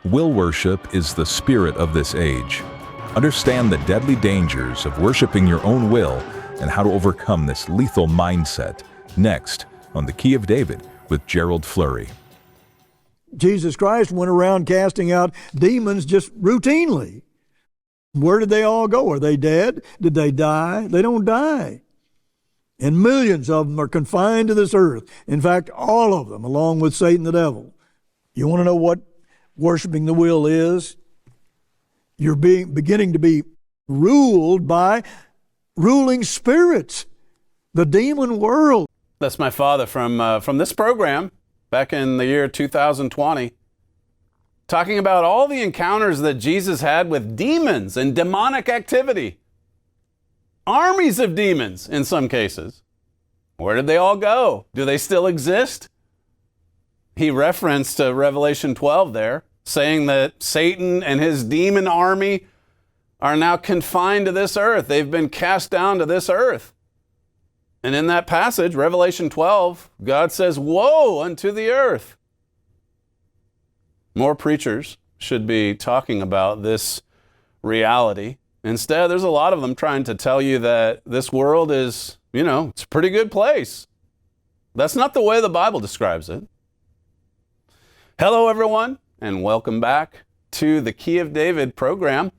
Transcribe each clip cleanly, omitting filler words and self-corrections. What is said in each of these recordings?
Will worship is the spirit of this age. Understand the deadly dangers of worshiping your own will and how to overcome this lethal mindset. Next on The Key of David with Gerald Flurry. Jesus Christ went around casting out demons just routinely. Where did they all go? Are they dead? Did they die? They don't die. And millions of them are confined to this earth. In fact, all of them, along with Satan the devil. You want to know what worshiping the will is? You're beginning to be ruled by ruling spirits, the demon world. That's my father from this program back in the year 2020, talking about all the encounters that Jesus had with demons and demonic activity. Armies of demons in some cases. Where did they all go? Do they still exist? He referenced Revelation 12 there, saying that Satan and his demon army are now confined to this earth. They've been cast down to this earth. And in that passage, Revelation 12, God says, "Woe unto the earth." More preachers should be talking about this reality. Instead, there's a lot of them trying to tell you that this world is, it's a pretty good place. That's not the way the Bible describes it. Hello, everyone, and welcome back to the Key of David program.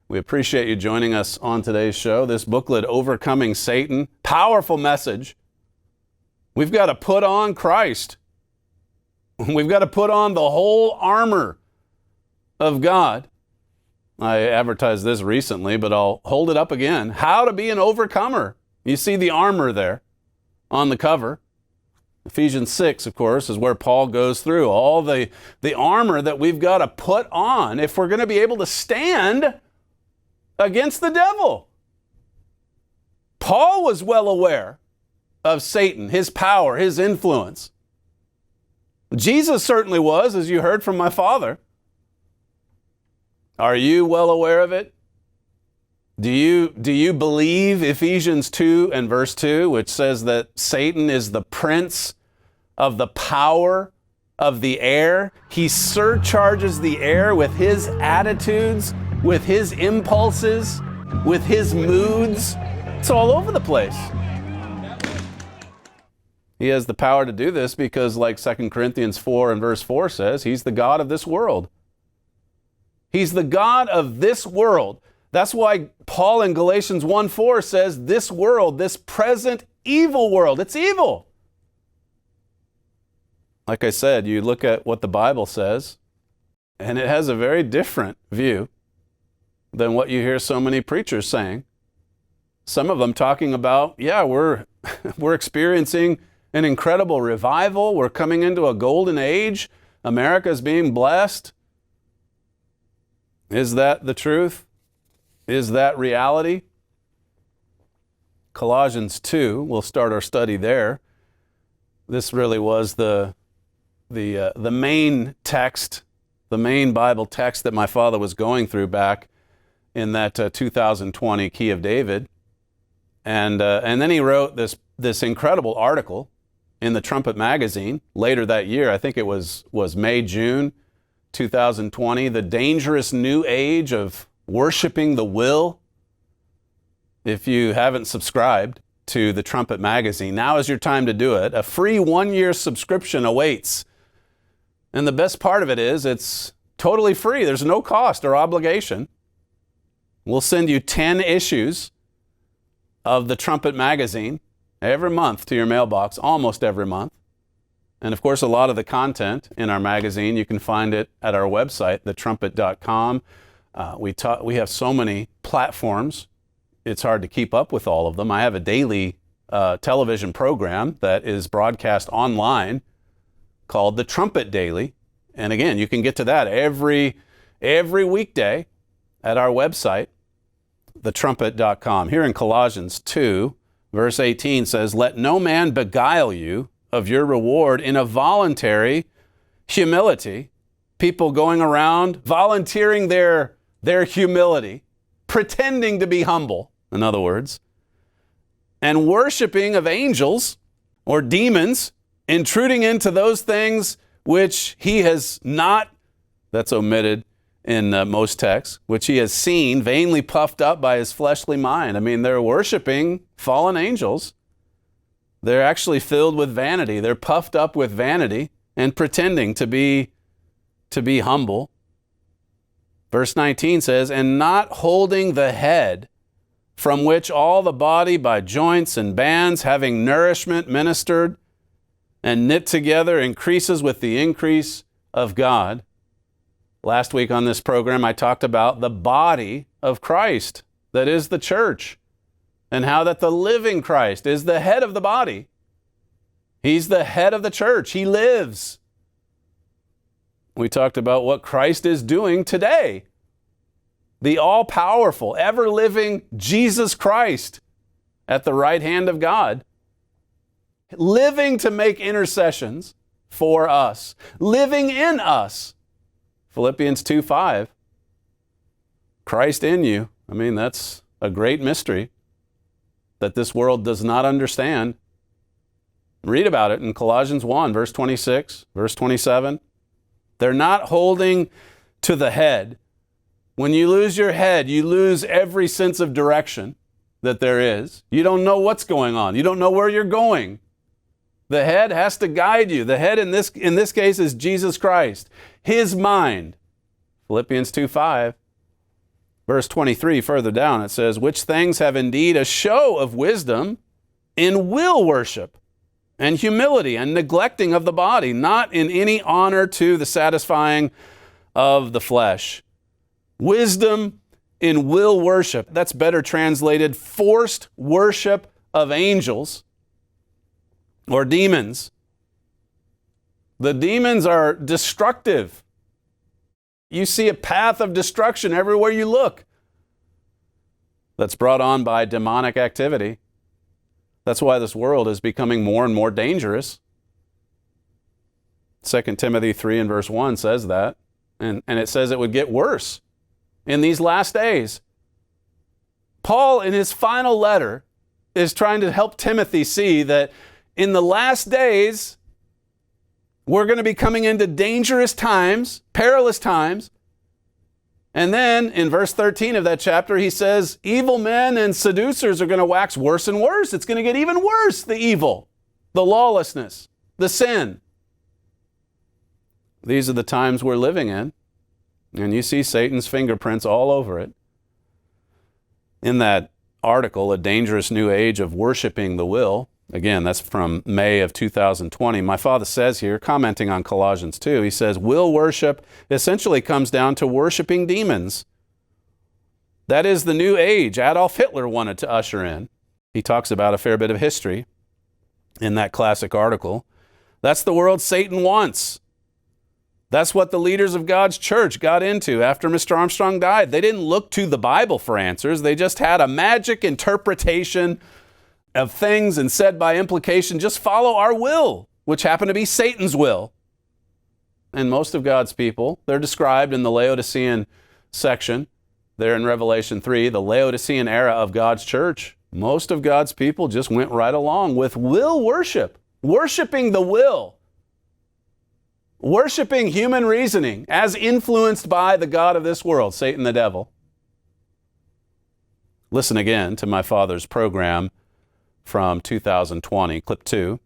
We appreciate you joining us on today's show. This booklet, Overcoming Satan, powerful message. We've got to put on Christ. We've got to put on the whole armor of God. I advertised this recently, but I'll hold it up again. How to be an overcomer. You see the armor there on the cover. Ephesians 6, of course, is where Paul goes through all the armor that we've got to put on if we're going to be able to stand against the devil. Paul was well aware of Satan, his power, his influence. Jesus certainly was, as you heard from my father. Are you well aware of it? Do you believe Ephesians 2 and verse 2, which says that Satan is the prince of the power of the air? He surcharges the air with his attitudes, with his impulses, with his moods. It's all over the place. He has the power to do this because, like 2 Corinthians 4 and verse 4 says, he's the God of this world. He's the God of this world. That's why Paul in Galatians 1:4 says this world, this present evil world, it's evil. Like I said, you look at what the Bible says, and it has a very different view than what you hear so many preachers saying. Some of them talking about, we're experiencing an incredible revival. We're coming into a golden age. America's being blessed. Is that the truth? Is that reality? Colossians 2, we'll start our study there. This really was the main text, the main Bible text that my father was going through back in that 2020 Key of David. And then he wrote this incredible article in the Trumpet magazine later that year. I think it was May, June 2020, The Dangerous New Age of Worshiping the Will. If you haven't subscribed to the Trumpet magazine, now is your time to do it. A free 1-year subscription awaits. And the best part of it is it's totally free. There's no cost or obligation. We'll send you 10 issues of the Trumpet magazine every month to your mailbox, almost every month. And of course, a lot of the content in our magazine, you can find it at our website, thetrumpet.com. We have so many platforms, it's hard to keep up with all of them. I have a daily television program that is broadcast online called The Trumpet Daily. And again, you can get to that every weekday at our website, thetrumpet.com. Here in Colossians 2, verse 18 says, "Let no man beguile you of your reward in a voluntary humility." People going around volunteering their humility, pretending to be humble, in other words, and worshiping of angels or demons, intruding into those things which he has not that's omitted in most texts, which he has seen, vainly puffed up by his fleshly mind. I mean, they're worshiping fallen angels. They're actually filled with vanity. They're puffed up with vanity and pretending to be humble. Verse 19 says, and not holding the head, from which all the body by joints and bands, having nourishment ministered and knit together, increases with the increase of God. Last week on this program, I talked about the body of Christ, that is the church, and how that the living Christ is the head of the body. He's the head of the church. He lives. We talked about what Christ is doing today. The all-powerful, ever-living Jesus Christ at the right hand of God, living to make intercessions for us, living in us. Philippians 2:5, Christ in you. I mean, that's a great mystery that this world does not understand. Read about it in Colossians 1, verse 26, verse 27. They're not holding to the head. When you lose your head, you lose every sense of direction that there is. You don't know what's going on. You don't know where you're going. The head has to guide you. The head in this case is Jesus Christ. His mind. Philippians 2:5. Verse 23, further down, it says, which things have indeed a show of wisdom in will worship and humility and neglecting of the body, not in any honor to the satisfying of the flesh. Wisdom in will worship. That's better translated forced worship of angels or demons. The demons are destructive. You see a path of destruction everywhere you look that's brought on by demonic activity. That's why this world is becoming more and more dangerous. 2 Timothy 3 and verse 1 says that. And it says it would get worse in these last days. Paul, in his final letter, is trying to help Timothy see that in the last days, we're going to be coming into dangerous times, perilous times. And then in verse 13 of that chapter, he says, evil men and seducers are going to wax worse and worse. It's going to get even worse, the evil, the lawlessness, the sin. These are the times we're living in. And you see Satan's fingerprints all over it. In that article, A Dangerous New Age of Worshiping the Will, again, that's from May of 2020. My father says here, commenting on Colossians 2, he says, will worship essentially comes down to worshiping demons. That is the new age Adolf Hitler wanted to usher in. He talks about a fair bit of history in that classic article. That's the world Satan wants. That's what the leaders of God's church got into after Mr. Armstrong died. They didn't look to the Bible for answers. They just had a magic interpretation of things and said by implication, just follow our will, which happened to be Satan's will. And most of God's people, they're described in the Laodicean section there in Revelation 3, the Laodicean era of God's church. Most of God's people just went right along with will worship, worshiping the will, worshiping human reasoning as influenced by the god of this world, Satan the devil. Listen again to my father's program from 2020, clip 2.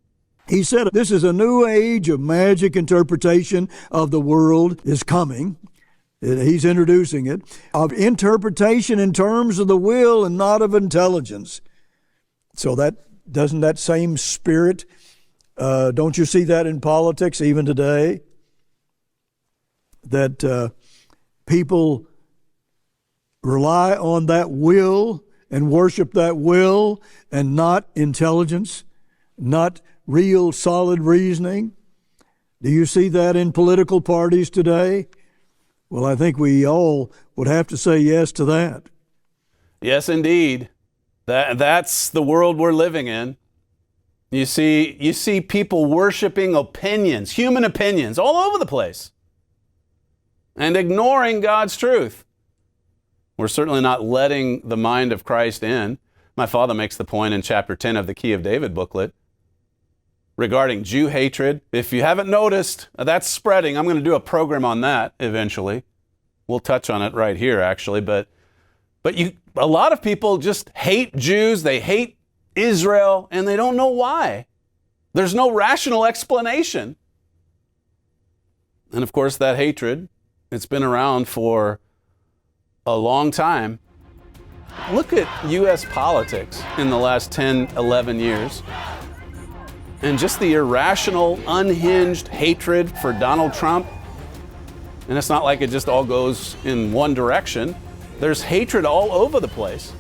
He said, this is a new age of magic interpretation of the world is coming. He's introducing it, of interpretation in terms of the will and not of intelligence. So doesn't that same spirit, don't you see that in politics even today? That people rely on that will and worship that will and not intelligence, not real solid reasoning. Do you see that in political parties today? Well, I think we all would have to say yes to that. Yes, indeed. That's the world we're living in. You see people worshiping opinions, human opinions, all over the place, and ignoring God's truth. We're certainly not letting the mind of Christ in. My father makes the point in chapter 10 of the Key of David booklet. regarding Jew hatred. If you haven't noticed, that's spreading. I'm going to do a program on that eventually. We'll touch on it right here, actually. But a lot of people just hate Jews. They hate Israel, and they don't know why. There's no rational explanation. And of course, that hatred, it's been around for a long time. Look at U.S. politics in the last 10, 11 years. And just the irrational, unhinged hatred for Donald Trump. And it's not like it just all goes in one direction. There's hatred all over the place.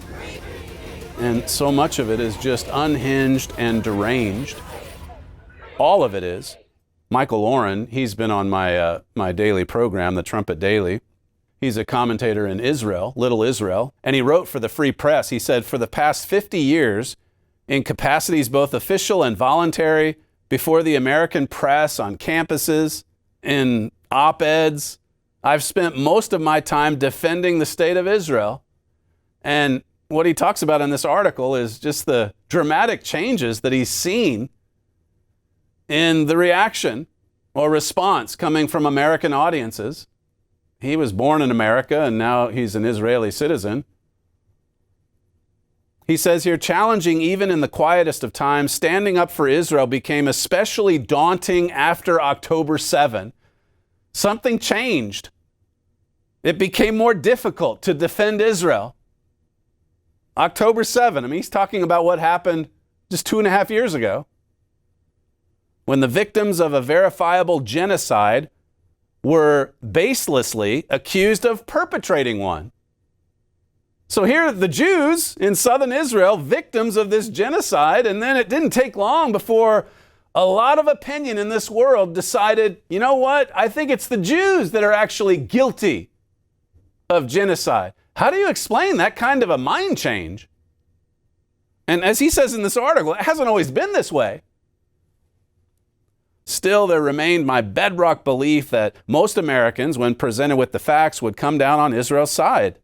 And so much of it is just unhinged and deranged. All of it is. Michael Oren, he's been on my daily program, the Trumpet Daily. He's a commentator in Israel, Little Israel, and he wrote for the Free Press. He said, for the past 50 years, in capacities both official and voluntary, before the American press, on campuses, in op-eds, I've spent most of my time defending the state of Israel. And what he talks about in this article is just the dramatic changes that he's seen in the reaction or response coming from American audiences. He was born in America, and now he's an Israeli citizen. He says here, challenging even in the quietest of times, standing up for Israel became especially daunting after October 7. Something changed. It became more difficult to defend Israel. October 7, I mean, he's talking about what happened just 2.5 years ago, when the victims of a verifiable genocide were baselessly accused of perpetrating one. So here are the Jews in southern Israel, victims of this genocide, and then it didn't take long before a lot of opinion in this world decided, you know what, I think it's the Jews that are actually guilty of genocide. How do you explain that kind of a mind change? And as he says in this article, it hasn't always been this way. Still, there remained my bedrock belief that most Americans, when presented with the facts, would come down on Israel's side.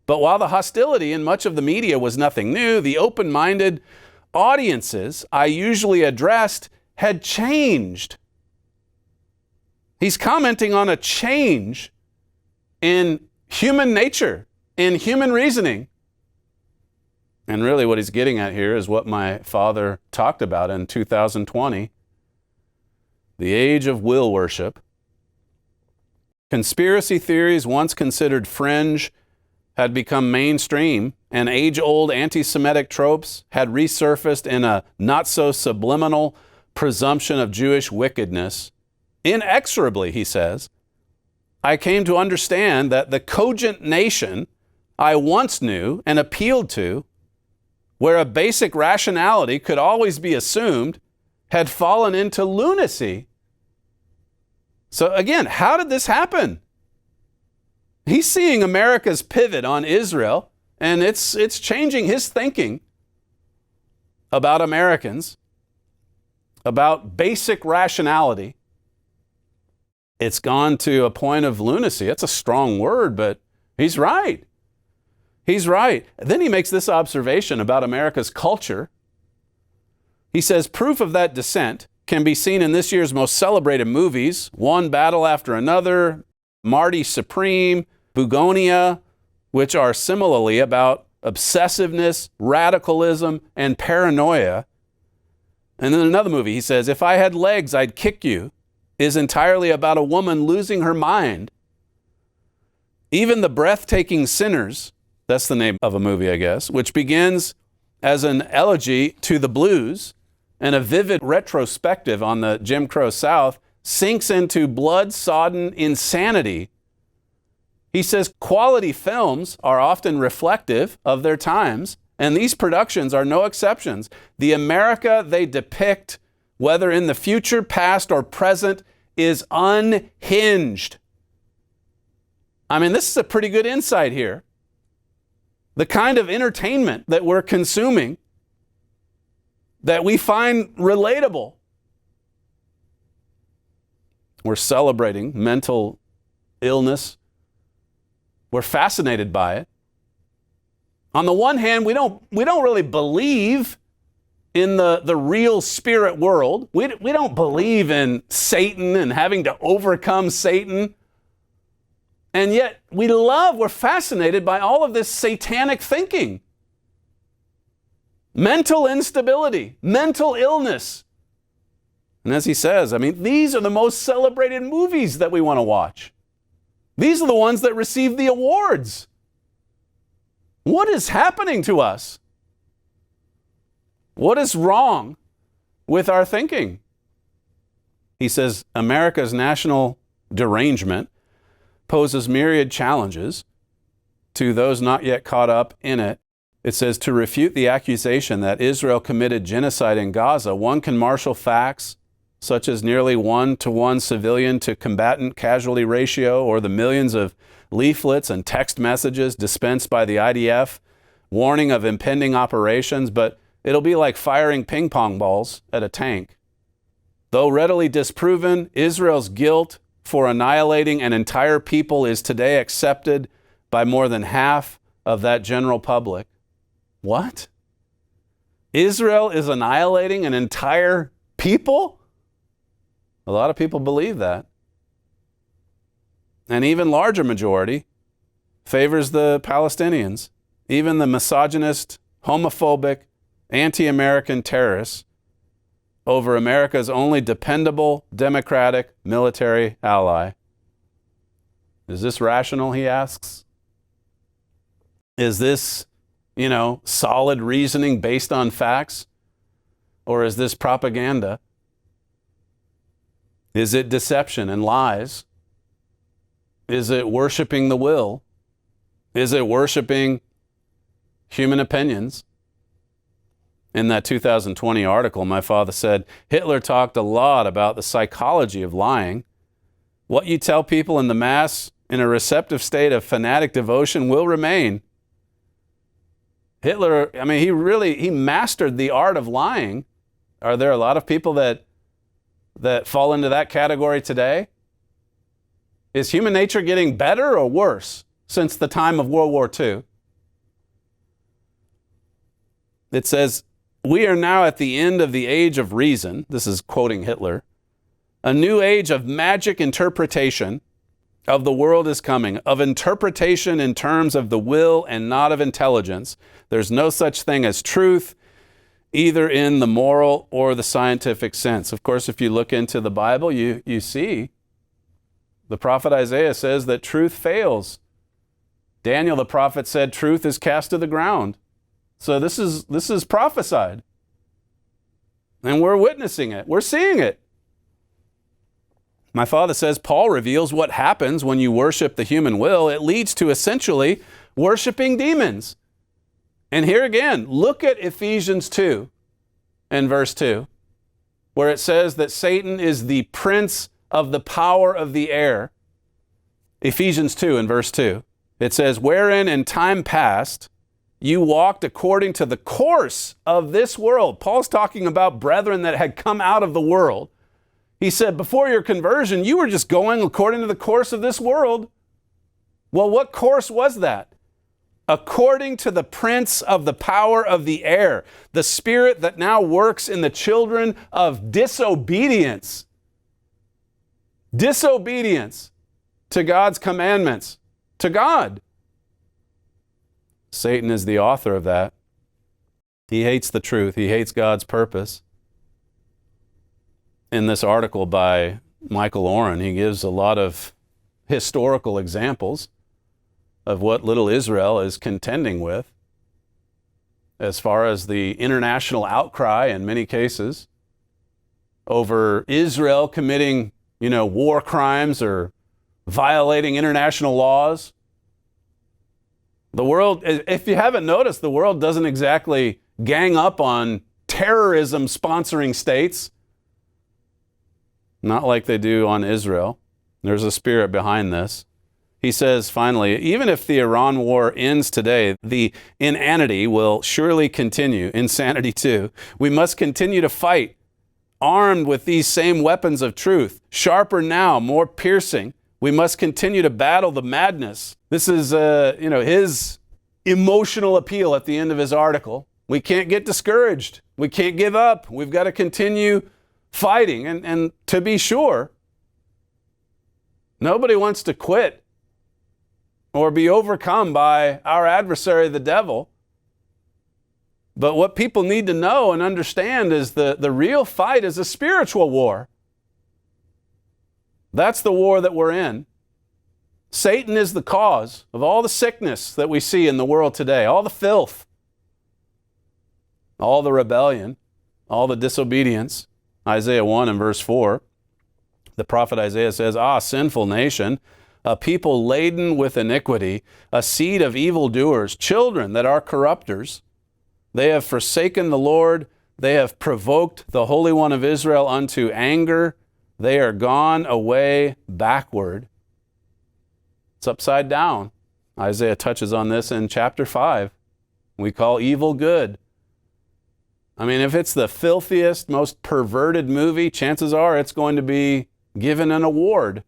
But while the hostility in much of the media was nothing new, the open-minded audiences I usually addressed had changed. He's commenting on a change in human nature, in human reasoning. And really what he's getting at here is what my father talked about in 2020. The age of will worship. Conspiracy theories, once considered fringe, had become mainstream, and age-old anti-Semitic tropes had resurfaced in a not-so-subliminal presumption of Jewish wickedness. Inexorably, he says, I came to understand that the cogent nation I once knew and appealed to, where a basic rationality could always be assumed, had fallen into lunacy. So again, how did this happen? He's seeing America's pivot on Israel, and it's changing his thinking about Americans, about basic rationality. It's gone to a point of lunacy. It's a strong word, but he's right. He's right. Then he makes this observation about America's culture. He says, proof of that descent can be seen in this year's most celebrated movies, One Battle After Another, Marty Supreme, Bugonia, which are similarly about obsessiveness, radicalism, and paranoia. And then another movie, he says, If I Had Legs, I'd Kick You, is entirely about a woman losing her mind. Even The Breathtaking Sinners, that's the name of a movie, I guess, which begins as an elegy to the blues and a vivid retrospective on the Jim Crow South, sinks into blood-sodden insanity. He says quality films are often reflective of their times, and these productions are no exceptions. The America they depict, whether in the future, past, or present, is unhinged. I mean, this is a pretty good insight here. The kind of entertainment that we're consuming, that we find relatable. We're celebrating mental illness. We're fascinated by it. On the one hand, we don't really believe in the real spirit world. We don't believe in Satan and having to overcome Satan. And yet we're fascinated by all of this satanic thinking. Mental instability, mental illness. And as he says, I mean, these are the most celebrated movies that we want to watch. These are the ones that receive the awards. What is happening to us? What is wrong with our thinking? He says, America's national derangement poses myriad challenges to those not yet caught up in it. It says, to refute the accusation that Israel committed genocide in Gaza, one can marshal facts such as nearly 1-to-1 civilian to combatant casualty ratio, or the millions of leaflets and text messages dispensed by the IDF warning of impending operations, but it'll be like firing ping pong balls at a tank. Though readily disproven, Israel's guilt for annihilating an entire people is today accepted by more than half of that general public. What? Israel is annihilating an entire people? A lot of people believe that. An even larger majority favors the Palestinians. Even the misogynist, homophobic, anti-American terrorists over America's only dependable, democratic military ally. Is this rational, he asks? Is this, solid reasoning based on facts? Or is this propaganda? Is it deception and lies? Is it worshiping the will? Is it worshiping human opinions? In that 2020 article, my father said, Hitler talked a lot about the psychology of lying. What you tell people in the mass in a receptive state of fanatic devotion will remain. Hitler, he mastered the art of lying. Are there a lot of people that fall into that category today? Is human nature getting better or worse since the time of World War II? It says, we are now at the end of the age of reason. This is quoting Hitler. A new age of magic interpretation of the world is coming, of interpretation in terms of the will and not of intelligence. There's no such thing as truth, either in the moral or the scientific sense. Of course, if you look into the Bible, you see the prophet Isaiah says that truth fails. Daniel the prophet said truth is cast to the ground. So this is prophesied. And we're witnessing it. We're seeing it. My father says Paul reveals what happens when you worship the human will. It leads to essentially worshiping demons. And here again, look at Ephesians 2 and verse 2, where it says that Satan is the prince of the power of the air. Ephesians 2 and verse 2. It says, wherein in time past you walked according to the course of this world. Paul's talking about brethren that had come out of the world. He said, before your conversion, you were just going according to the course of this world. Well, what course was that? According to the prince of the power of the air, the spirit that now works in the children of disobedience. Disobedience to God's commandments, to God. Satan is the author of that. He hates the truth. He hates God's purpose. In this article by Michael Oren, he gives a lot of historical examples of what little Israel is contending with as far as the international outcry in many cases over Israel committing, war crimes or violating international laws. The world, if you haven't noticed, the world doesn't exactly gang up on terrorism sponsoring states. Not like they do on Israel. There's a spirit behind this. He says, finally, even if the Iran war ends today, the inanity will surely continue, insanity too. We must continue to fight, armed with these same weapons of truth, sharper now, more piercing. We must continue to battle the madness. This is, his emotional appeal at the end of his article. We can't get discouraged. We can't give up. We've got to continue fighting. And to be sure, nobody wants to quit or be overcome by our adversary, the devil. But what people need to know and understand is the real fight is a spiritual war. That's the war that we're in. Satan is the cause of all the sickness that we see in the world today, all the filth, all the rebellion, all the disobedience. Isaiah 1 and verse 4, the prophet Isaiah says, "Ah, sinful nation, a people laden with iniquity, a seed of evildoers, children that are corrupters. They have forsaken the Lord. They have provoked the Holy One of Israel unto anger. They are gone away backward." It's upside down. Isaiah touches on this in chapter 5. We call evil good. I mean, if it's the filthiest, most perverted movie, chances are it's going to be given an award.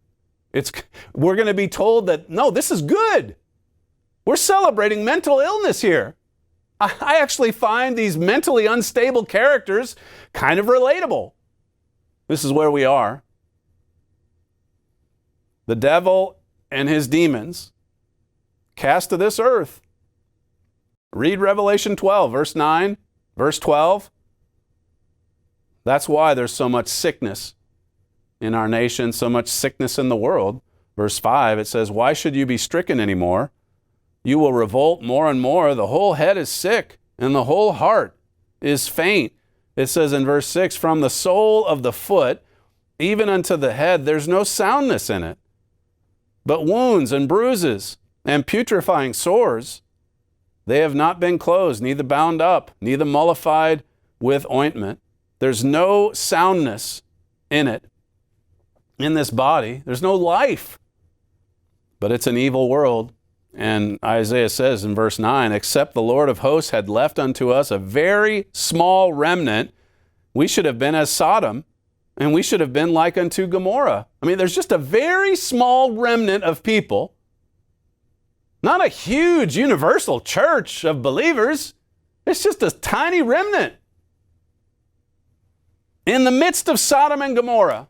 We're going to be told that, no, this is good. We're celebrating mental illness here. I actually find these mentally unstable characters kind of relatable. This is where we are. The devil and his demons cast to this earth. Read Revelation 12, verse 9, verse 12. That's why there's so much sickness in our nation, so much sickness in the world. Verse 5, it says, "Why should you be stricken anymore? You will revolt more and more. The whole head is sick, and the whole heart is faint." It says in verse 6, "From the sole of the foot, even unto the head, there's no soundness in it, but wounds and bruises and putrefying sores. They have not been closed, neither bound up, neither mollified with ointment." There's no soundness in it, in this body. There's no life. But it's an evil world. And Isaiah says in verse 9, "Except the Lord of hosts had left unto us a very small remnant, we should have been as Sodom, and we should have been like unto Gomorrah." I mean, there's just a very small remnant of people, not a huge universal church of believers. It's just a tiny remnant in the midst of Sodom and Gomorrah.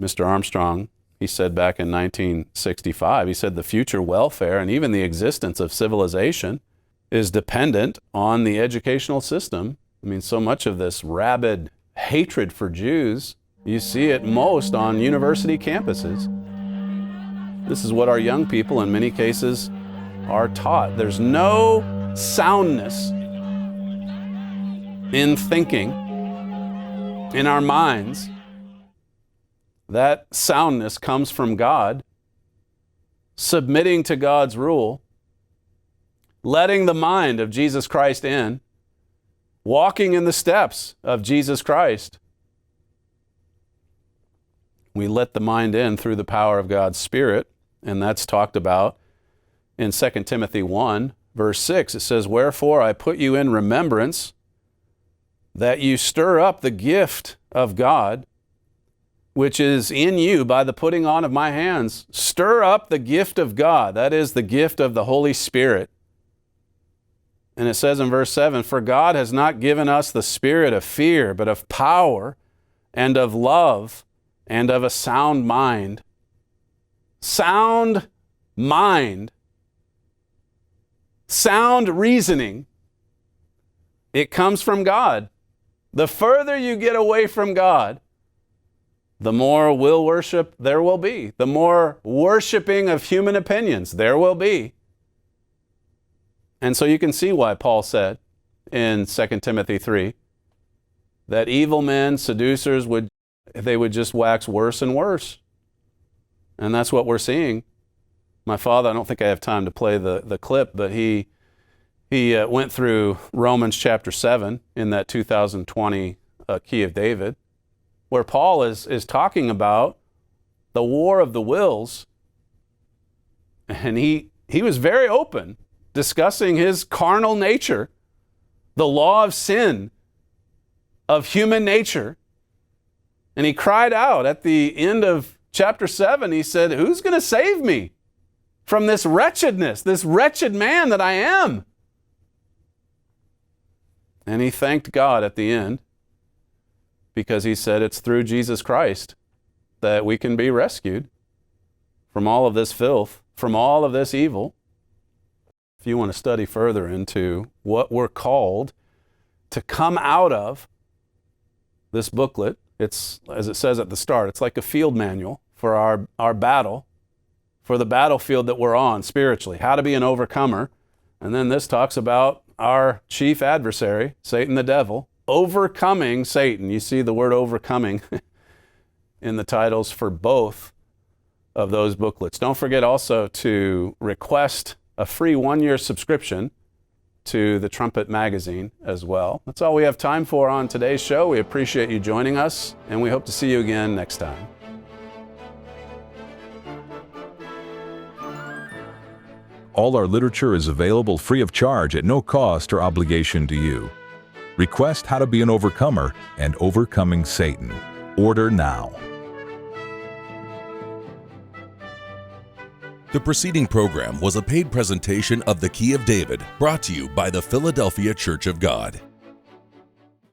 Mr. Armstrong, he said back in 1965, he said the future welfare and even the existence of civilization is dependent on the educational system. I mean, so much of this rabid hatred for Jews, you see it most on university campuses. This is what our young people in many cases are taught. There's no soundness in thinking, in our minds. That soundness comes from God, submitting to God's rule, letting the mind of Jesus Christ in, walking in the steps of Jesus Christ. We let the mind in through the power of God's Spirit, and that's talked about in 2 Timothy 1, verse 6. It says, "Wherefore I put you in remembrance, that you stir up the gift of God, which is in you by the putting on of my hands." Stir up the gift of God. That is the gift of the Holy Spirit. And it says in verse 7, "For God has not given us the spirit of fear, but of power and of love and of a sound mind." Sound mind. Sound reasoning. It comes from God. The further you get away from God, the more will worship there will be. The more worshiping of human opinions there will be. And so you can see why Paul said in 2 Timothy 3 that evil men, seducers, would just wax worse and worse. And that's what we're seeing. My father, I don't think I have time to play the clip, but he went through Romans chapter 7 in that 2020 Key of David, where Paul is talking about the war of the wills. And he was very open, discussing his carnal nature, the law of sin, of human nature. And he cried out at the end of chapter 7, he said, "Who's going to save me from this wretchedness, this wretched man that I am?" And he thanked God at the end because he said it's through Jesus Christ that we can be rescued from all of this filth, from all of this evil. If you want to study further into what we're called to come out of this booklet, it's, as it says at the start, it's like a field manual for our battle, for the battlefield that we're on spiritually, how to be an overcomer. And then this talks about our chief adversary, Satan the devil, overcoming Satan. You see the word overcoming in the titles for both of those booklets. Don't forget also to request a free 1-year subscription to the Trumpet magazine as well. That's all we have time for on today's show. We appreciate you joining us, and we hope to see you again next time. All our literature is available free of charge at no cost or obligation to you. Request How to Be an Overcomer and Overcoming Satan. Order now. The preceding program was a paid presentation of The Key of David, brought to you by the Philadelphia Church of God.